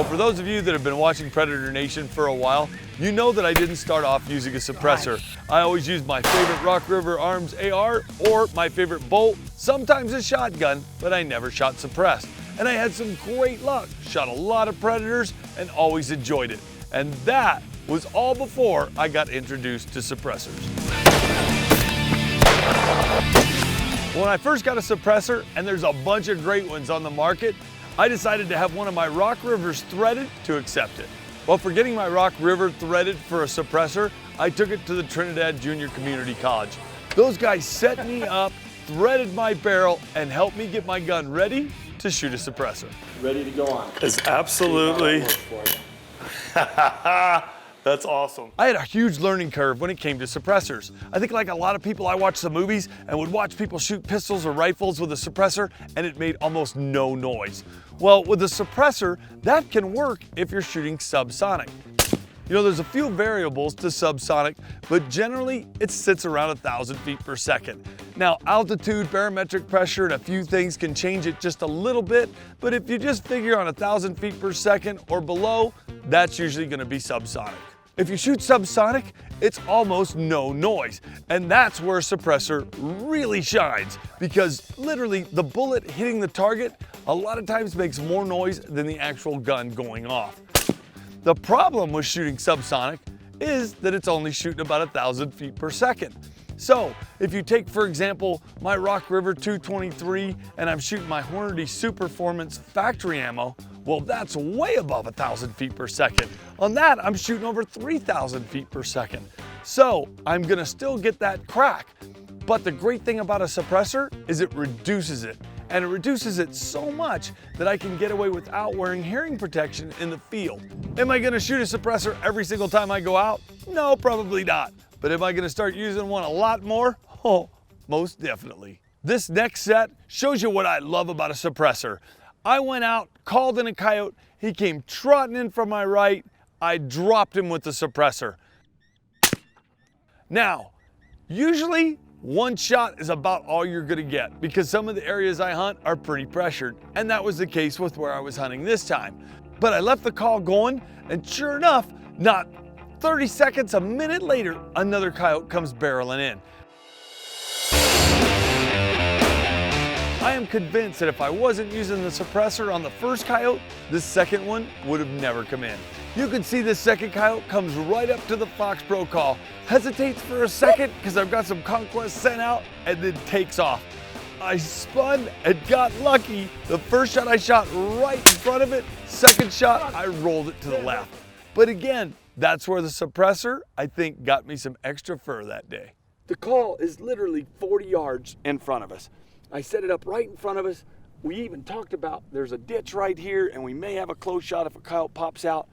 for those of you that have been watching Predator Nation for a while, you know that I didn't start off using a suppressor. I always used my favorite Rock River Arms AR or my favorite bolt, sometimes a shotgun, but I never shot suppressed. And I had some great luck, shot a lot of predators, and always enjoyed it. And that was all before I got introduced to suppressors. When I first got a suppressor, and there's a bunch of great ones on the market, I decided to have one of my Rock Rivers threaded to accept it. Well, for getting my Rock River threaded for a suppressor, I took it to the Trinidad Junior Community College. Those guys set me up, threaded my barrel, and helped me get my gun ready to shoot a suppressor. Ready to go on. It's absolutely... That's awesome. I had a huge learning curve when it came to suppressors. I think like a lot of people, I watched the movies and would watch people shoot pistols or rifles with a suppressor and it made almost no noise. Well, with a suppressor, that can work if you're shooting subsonic. You know, there's a few variables to subsonic, but generally it sits around 1,000 feet per second. Now, altitude, barometric pressure, and a few things can change it just a little bit, but if you just figure on 1,000 feet per second or below, that's usually gonna be subsonic. If you shoot subsonic, it's almost no noise, and that's where a suppressor really shines, because literally the bullet hitting the target a lot of times makes more noise than the actual gun going off. The problem with shooting subsonic is that it's only shooting about 1,000 feet per second. So if you take, for example, my Rock River 223 and I'm shooting my Hornady Superformance factory ammo, well, that's way above 1,000 feet per second. On that, I'm shooting over 3,000 feet per second. So I'm gonna still get that crack. But the great thing about a suppressor is it reduces it. And it reduces it so much that I can get away without wearing hearing protection in the field. Am I gonna shoot a suppressor every single time I go out? No, probably not. But am I gonna start using one a lot more? Oh, most definitely. This next set shows you what I love about a suppressor. I went out, called in a coyote, he came trotting in from my right, I dropped him with the suppressor. Now, usually one shot is about all you're gonna get because some of the areas I hunt are pretty pressured, and that was the case with where I was hunting this time. But I left the call going, and sure enough, not 30 seconds, a minute later, another coyote comes barreling in. I am convinced that if I wasn't using the suppressor on the first coyote, this second one would have never come in. You can see this second coyote comes right up to the Fox Pro call, hesitates for a second because I've got some conquest sent out, and then takes off. I spun and got lucky. The first shot I shot right in front of it, second shot I rolled it to the left. But again, that's where the suppressor, I think, got me some extra fur that day. The call is literally 40 yards in front of us. I set it up right in front of us. We even talked about there's a ditch right here and we may have a close shot if a coyote pops out.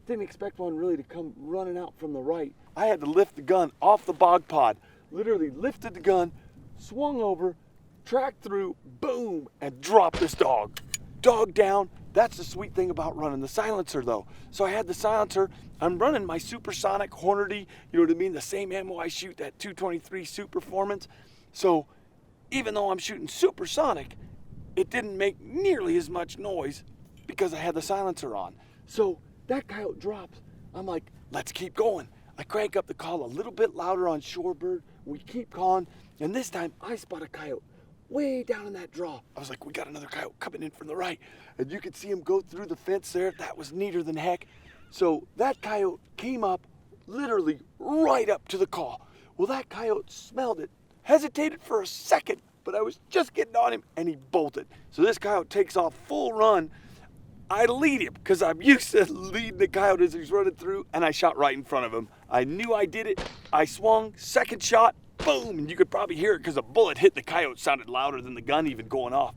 Didn't expect one really to come running out from the right. I had to lift the gun off the bog pod, literally lifted the gun, swung over, tracked through, boom, and dropped this dog. Dog down. That's the sweet thing about running the silencer though. So I had the silencer, I'm running my supersonic Hornady, you know what I mean? The same ammo I shoot, that 223 Superformance. So even though I'm shooting supersonic, it didn't make nearly as much noise because I had the silencer on. So that coyote drops. I'm like, let's keep going. I crank up the call a little bit louder on Shorebird. We keep calling, and this time I spot a coyote way down in that draw. I was like, we got another coyote coming in from the right. And you could see him go through the fence there. That was neater than heck. So that coyote came up literally right up to the call. Well, that coyote smelled it, hesitated for a second, but I was just getting on him and he bolted. So this coyote takes off full run. I lead him because I'm used to leading the coyote as he's running through, and I shot right in front of him. I knew I did it. I swung, second shot, boom, and you could probably hear it because the bullet hit the coyote, sounded louder than the gun even going off.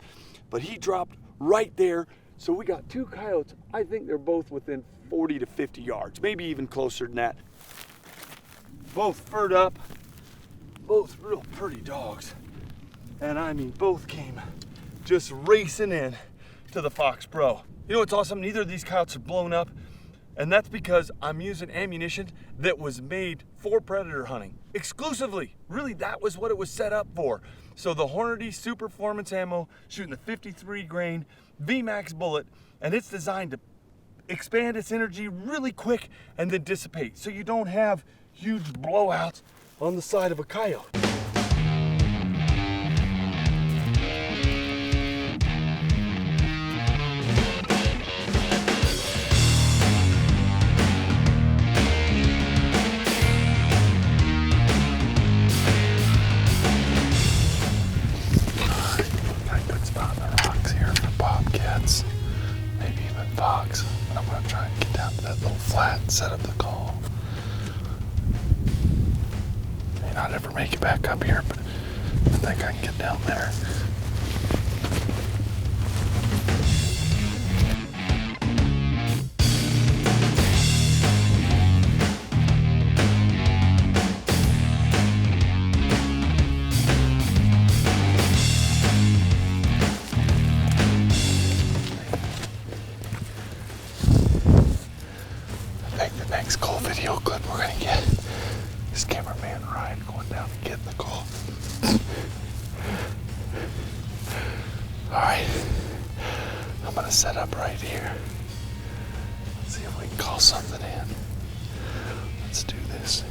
But he dropped right there. So we got two coyotes. I think they're both within 40 to 50 yards, maybe even closer than that. Both furred up, both real pretty dogs. And I mean, both came just racing in to the Fox Pro. You know what's awesome? Neither of these coyotes are blown up, and that's because I'm using ammunition that was made for predator hunting exclusively. Really, that was what it was set up for. So the Hornady Superformance ammo, shooting the 53 grain VMAX bullet, and it's designed to expand its energy really quick and then dissipate, so you don't have huge blowouts on the side of a coyote. Maybe even fox. I'm going to try and get down to that little flat and set up the call. May not ever make it back up here, but I think I can get down there. Call video clip we're gonna get this cameraman Ryan going down and getting the call. Alright, I'm gonna set up right here. Let's see if we can call something in. Let's do this.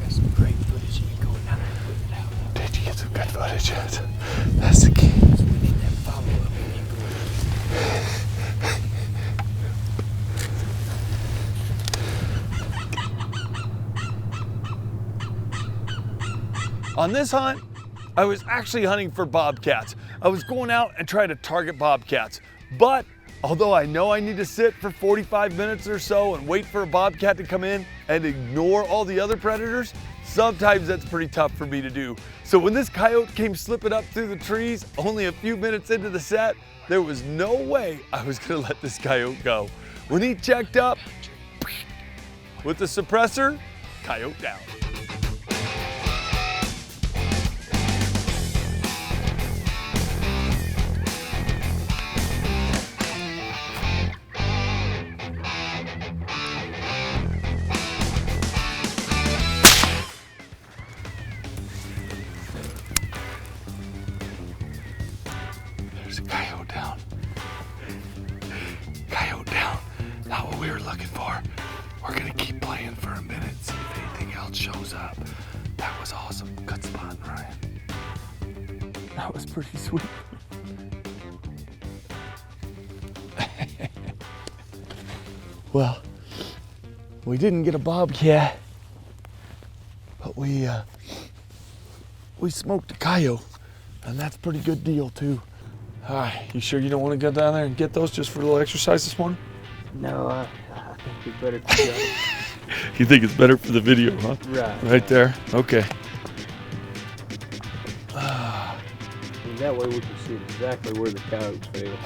Got some great footage of you going down there and putting it out. Did you get some good footage yet? That's the key. So we need that follow-up. On this hunt, I was actually hunting for bobcats. I was going out and trying to target bobcats. But although I know I need to sit for 45 minutes or so and wait for a bobcat to come in and ignore all the other predators, sometimes that's pretty tough for me to do. So when this coyote came slipping up through the trees, only a few minutes into the set, there was no way I was gonna let this coyote go. When he checked up, with the suppressor, coyote down. There's a coyote down. Coyote down. Not what we were looking for. We're gonna keep playing for a minute, see if anything else shows up. That was awesome. Good spot, Ryan. That was pretty sweet. Well, we didn't get a bobcat, but we smoked a coyote, and that's a pretty good deal too. All right, you sure you don't want to go down there and get those just for a little exercise this morning? No, I think it's better to go. You think it's better for the video, huh? Right. Right there? Okay. And that way we can see exactly where the coyotes fell.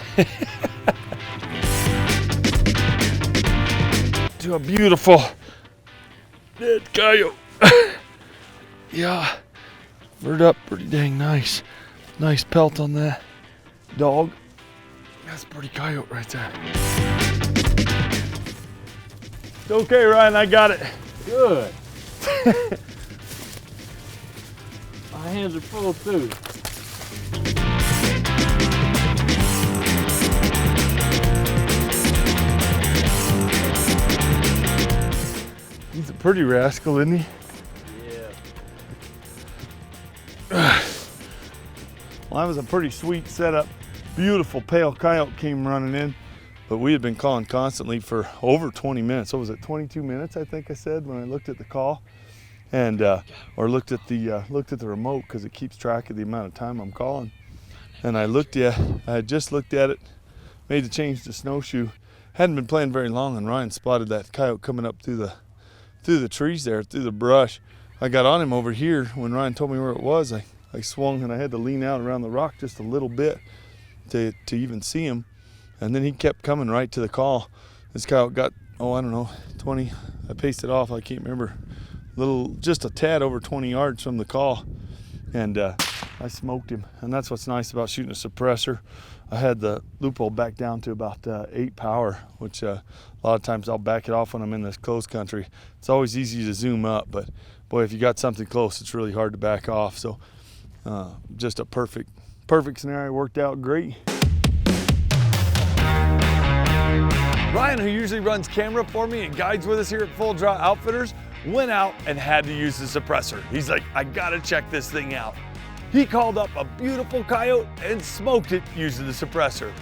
To a beautiful dead coyote. Yeah, furred up pretty dang nice. Nice pelt on that dog. That's a pretty coyote right there. It's okay, Ryan, I got it. Good. My hands are full too. He's a pretty rascal, isn't he? Yeah. Well, that was a pretty sweet setup. Beautiful pale coyote came running in, but we had been calling constantly for over 20 minutes. What was it, 22 minutes? I think I said when I looked at the call, and or looked at the remote because it keeps track of the amount of time I'm calling. And I had just looked at it, made the change to snowshoe. Hadn't been playing very long, and Ryan spotted that coyote coming up through the trees there, through the brush. I got on him over here when Ryan told me where it was. I swung and I had to lean out around the rock just a little bit to even see him. And then he kept coming right to the call. This coyote got, I don't know, 20, I paced it off, I can't remember, just a tad over 20 yards from the call. And I smoked him. And that's what's nice about shooting a suppressor. I had the loophole back down to about 8 power, which a lot of times I'll back it off when I'm in this close country. It's always easy to zoom up, but boy, if you got something close, it's really hard to back off. So just a perfect perfect scenario, worked out great. Ryan, who usually runs camera for me and guides with us here at Full Draw Outfitters, went out and had to use the suppressor. He's like, I gotta check this thing out. He called up a beautiful coyote and smoked it using the suppressor.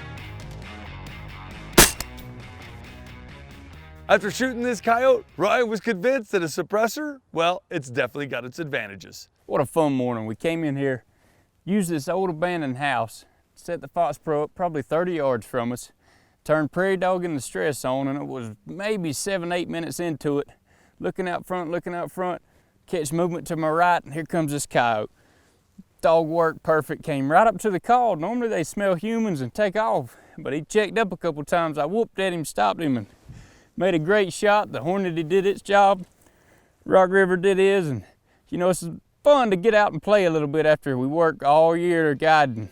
After shooting this coyote, Ryan was convinced that a suppressor, well, it's definitely got its advantages. What a fun morning. We came in here, used this old abandoned house, set the Fox Pro up probably 30 yards from us, turned prairie dog into stress on, and it was maybe 7-8 minutes into it, looking out front, catch movement to my right, and here comes this coyote. Dog worked perfect, came right up to the call. Normally they smell humans and take off, but he checked up a couple times. I whooped at him, stopped him, and made a great shot. The Hornady did its job, Rock River did his, and you know, it's fun to get out and play a little bit after we work all year guiding.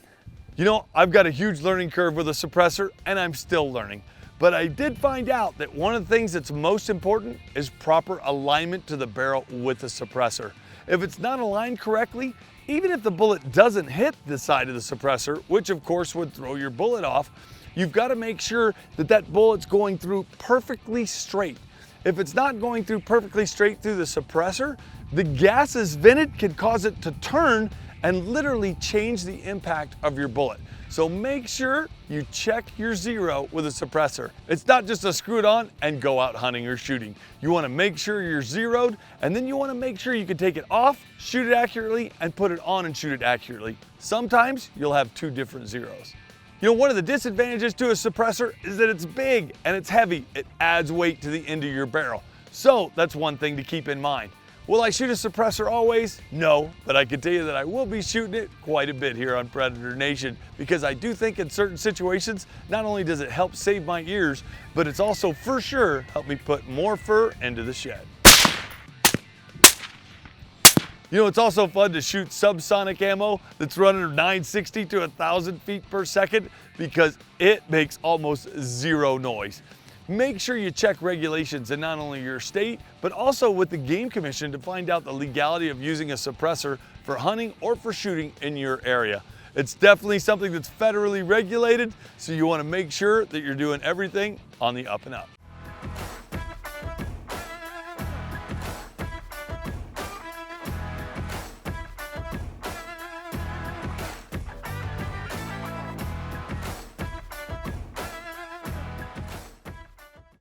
You know, I've got a huge learning curve with a suppressor, and I'm still learning. But I did find out that one of the things that's most important is proper alignment to the barrel with the suppressor. If it's not aligned correctly, even if the bullet doesn't hit the side of the suppressor, which of course would throw your bullet off, you've got to make sure that that bullet's going through perfectly straight. If it's not going through perfectly straight through the suppressor, the gases vented can cause it to turn and literally change the impact of your bullet. So make sure you check your zero with a suppressor. It's not just to screw it on and go out hunting or shooting. You want to make sure you're zeroed, and then you want to make sure you can take it off, shoot it accurately, and put it on and shoot it accurately. Sometimes you'll have two different zeros. You know, one of the disadvantages to a suppressor is that it's big and it's heavy. It adds weight to the end of your barrel. So that's one thing to keep in mind. Will I shoot a suppressor always? No, but I can tell you that I will be shooting it quite a bit here on Predator Nation, because I do think in certain situations, not only does it help save my ears, but it's also for sure helped me put more fur into the shed. You know, it's also fun to shoot subsonic ammo that's running 960 to 1,000 feet per second, because it makes almost zero noise. Make sure you check regulations in not only your state, but also with the Game Commission to find out the legality of using a suppressor for hunting or for shooting in your area. It's definitely something that's federally regulated, so you want to make sure that you're doing everything on the up and up.